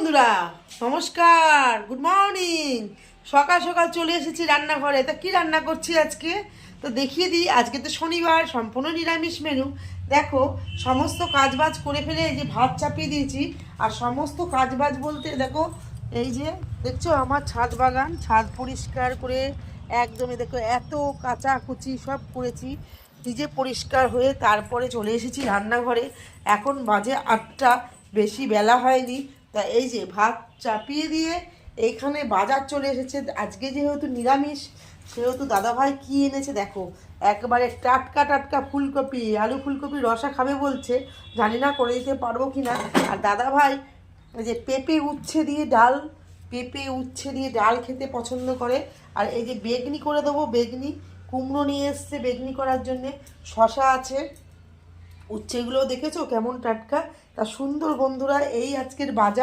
বন্ধুরা, নমস্কার, good morning. সকাল সকাল চলে এসেছি রান্নাঘরে। তা কি রান্না করছি আজকে তো দেখিয়ে দিই। আজকে তো শনিবার, সম্পূর্ণ নিরামিষ মেনু। দেখো, সমস্ত কাজবাজ করে ফেলে এই যে ভাত চাপিয়ে দিয়েছি। আর সমস্ত কাজবাজ বলতে দেখো, এই যে দেখছো আমার ছাদ বাগান, ছাদ পরিষ্কার করে একদমই দেখো এত কাচাকুচি সব করেছি। নিজে পরিষ্কার হয়ে তারপরে চলে এসেছি রান্নাঘরে। এখন বাজে 8টা, বেশি বেলা হয়নি। তা এই যে ভাত চাপিয়ে দিয়ে এইখানে বাজার চলে এসেছে। আজকে যেহেতু নিরামিষ, সেহেতু দাদাভাই কী এনেছে দেখো, একবারে টাটকা টাটকা ফুলকপি, আলু ফুলকপি রসা খাবে বলছে, জানি না করে দিতে পারবো কি না। আর দাদাভাই এই যে পেঁপে উচ্ছে দিয়ে ডাল, পেঁপে উচ্ছে দিয়ে ডাল খেতে পছন্দ করে। আর এই যে বেগনি করে দেবো, বেগনি কুমড়ো নিয়ে এসছে বেগনি করার জন্যে, শশা আছে, উচ্ছেগুলো দেখেছো কেমন টাটকা। তা সুন্দর বন্ধুরা, এই আজকের বাজার।